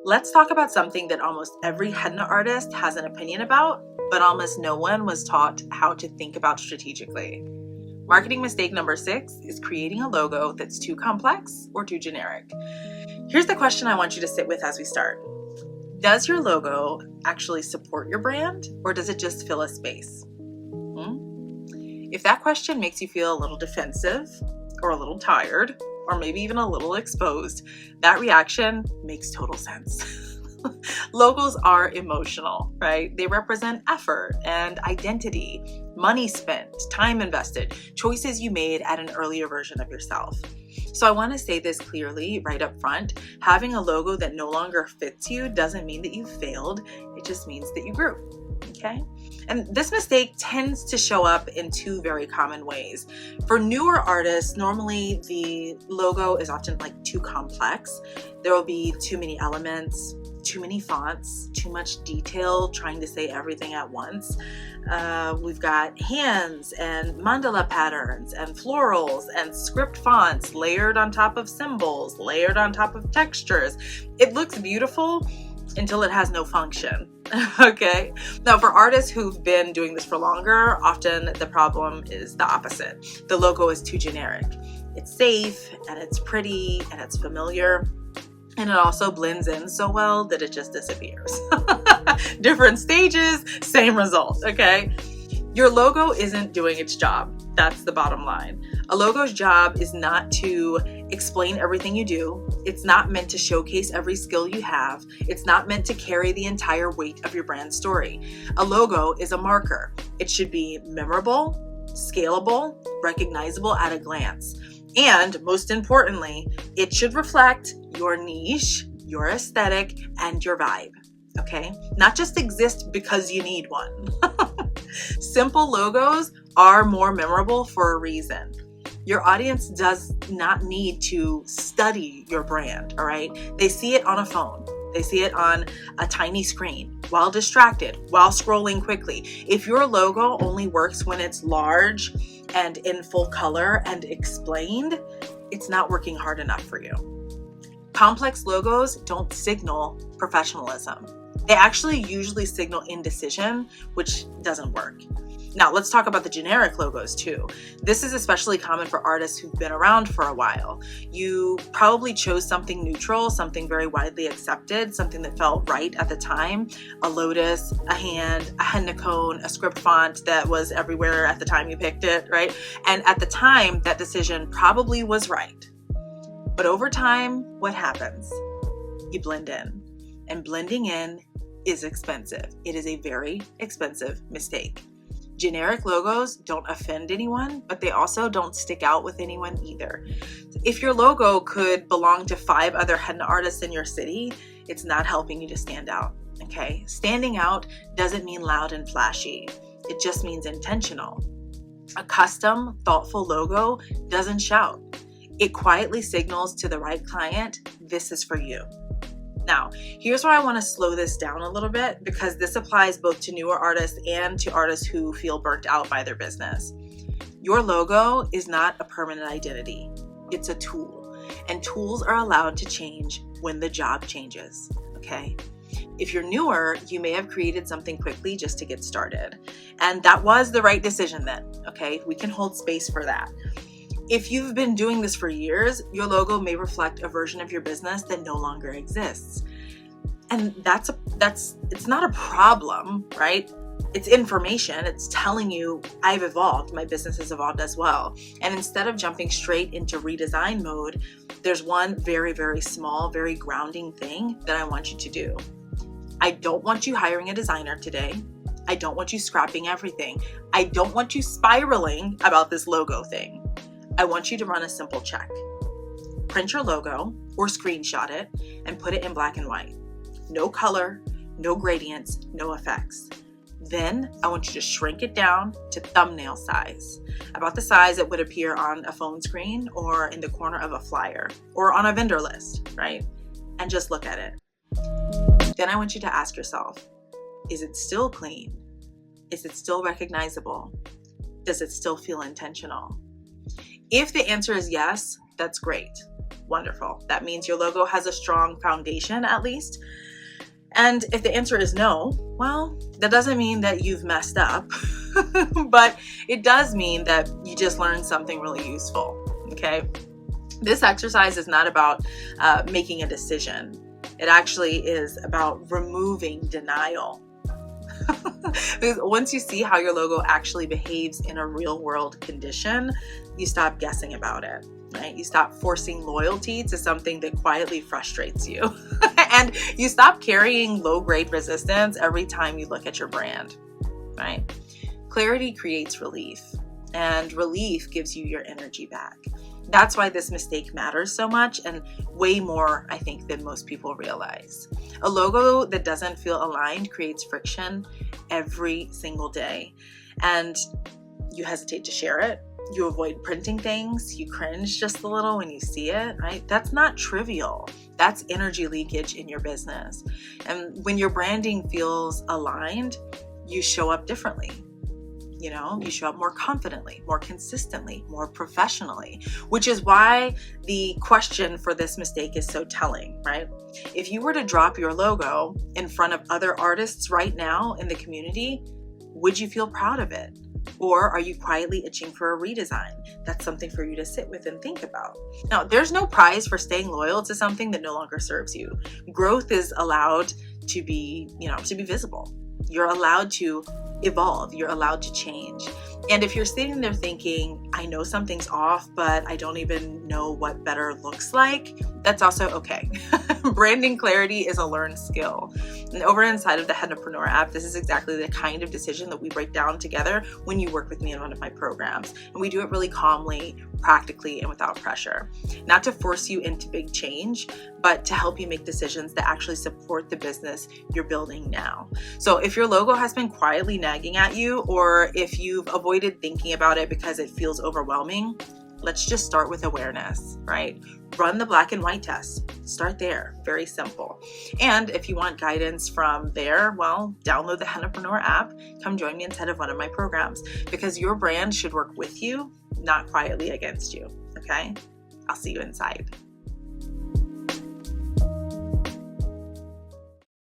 Let's talk about something that almost every henna artist has an opinion about, but almost no one was taught how to think about strategically. Marketing mistake number 6 is creating a logo that's too complex or too generic. Here's the question I want you to sit with as we start. Does your logo actually support your brand, or does it just fill a space? If that question makes you feel a little defensive or a little tired, or maybe even a little exposed, that reaction makes total sense. Logos are emotional, right? They represent effort and identity, money spent, time invested, choices you made at an earlier version of yourself. So I want to say this clearly right up front. Having a logo that no longer fits you doesn't mean that you failed. It just means that you grew. Okay? And this mistake tends to show up in 2 very common ways. For newer artists, normally the logo is often too complex. There will be too many elements, too many fonts, too much detail, trying to say everything at once. We've got hands and mandala patterns and florals and script fonts layered on top of symbols, layered on top of textures. It looks beautiful until it has no function. Okay. Now, for artists who've been doing this for longer, often the problem is the opposite. The logo is too generic. It's safe and it's pretty and it's familiar. And it also blends in so well that it just disappears. Different stages, same result, okay? Your logo isn't doing its job. That's the bottom line. A logo's job is not to explain everything you do. It's not meant to showcase every skill you have. It's not meant to carry the entire weight of your brand story. A logo is a marker. It should be memorable, scalable, recognizable at a glance. And most importantly, it should reflect your niche, your aesthetic, and your vibe, okay? Not just exist because you need one. Simple logos are more memorable for a reason. Your audience does not need to study your brand, all right? They see it on a phone. They see it on a tiny screen while distracted, while scrolling quickly. If your logo only works when it's large and in full color and explained, it's not working hard enough for you. Complex logos don't signal professionalism. They actually usually signal indecision, which doesn't work. Now, let's talk about the generic logos too. This is especially common for artists who've been around for a while. You probably chose something neutral, something very widely accepted, something that felt right at the time. A lotus, a hand, a henna cone, a script font that was everywhere at the time you picked it, right? And at the time, that decision probably was right. But over time, what happens? You blend in. And blending in is expensive. It is a very expensive mistake. Generic logos don't offend anyone, but they also don't stick out with anyone either. If your logo could belong to 5 other henna artists in your city, it's not helping you to stand out, okay? Standing out doesn't mean loud and flashy. It just means intentional. A custom, thoughtful logo doesn't shout. It quietly signals to the right client, this is for you. Now, here's where I want to slow this down a little bit, because this applies both to newer artists and to artists who feel burnt out by their business. Your logo is not a permanent identity. It's a tool, and tools are allowed to change when the job changes, okay? If you're newer, you may have created something quickly just to get started, and that was the right decision then, okay? We can hold space for that. If you've been doing this for years, your logo may reflect a version of your business that no longer exists. And it's not a problem, right? It's information. It's telling you I've evolved. My business has evolved as well. And instead of jumping straight into redesign mode, there's one very, very small, very grounding thing that I want you to do. I don't want you hiring a designer today. I don't want you scrapping everything. I don't want you spiraling about this logo thing. I want you to run a simple check. Print your logo or screenshot it and put it in black and white. No color, no gradients, no effects. Then I want you to shrink it down to thumbnail size, about the size it would appear on a phone screen or in the corner of a flyer or on a vendor list, right? And just look at it. Then I want you to ask yourself, is it still clean? Is it still recognizable? Does it still feel intentional? If the answer is yes, that's great. Wonderful. That means your logo has a strong foundation at least. And if the answer is no, well, that doesn't mean that you've messed up, but it does mean that you just learned something really useful, okay? This exercise is not about making a decision. It actually is about removing denial. Because once you see how your logo actually behaves in a real world condition, you stop guessing about it, right? You stop forcing loyalty to something that quietly frustrates you. And you stop carrying low grade resistance every time you look at your brand, right? Clarity creates relief, and relief gives you your energy back. That's why this mistake matters so much, and way more, I think, than most people realize. A logo that doesn't feel aligned creates friction every single day, and you hesitate to share it. You avoid printing things. You cringe just a little when you see it, right? That's not trivial. That's energy leakage in your business. And when your branding feels aligned, you show up differently. You know, you show up more confidently, more consistently, more professionally, which is why the question for this mistake is so telling, right? If you were to drop your logo in front of other artists right now in the community, would you feel proud of it? Or are you quietly itching for a redesign? That's something for you to sit with and think about. Now, there's no prize for staying loyal to something that no longer serves you. Growth is allowed to be, to be visible. You're allowed to evolve. You're allowed to change. And if you're sitting there thinking, I know something's off, but I don't even know what better looks like, that's also okay. Branding clarity is a learned skill. And over inside of the Hennapreneur app, this is exactly the kind of decision that we break down together when you work with me in one of my programs. And we do it really calmly, practically, and without pressure. Not to force you into big change, but to help you make decisions that actually support the business you're building now. So if your logo has been quietly nagging at you, or if you've avoided thinking about it because it feels overwhelming, let's just start with awareness, right? Run the black and white test. Start there. Very simple. And if you want guidance from there, well, download the Hennapreneur app. Come join me inside of one of my programs, because your brand should work with you, not quietly against you. Okay? I'll see you inside.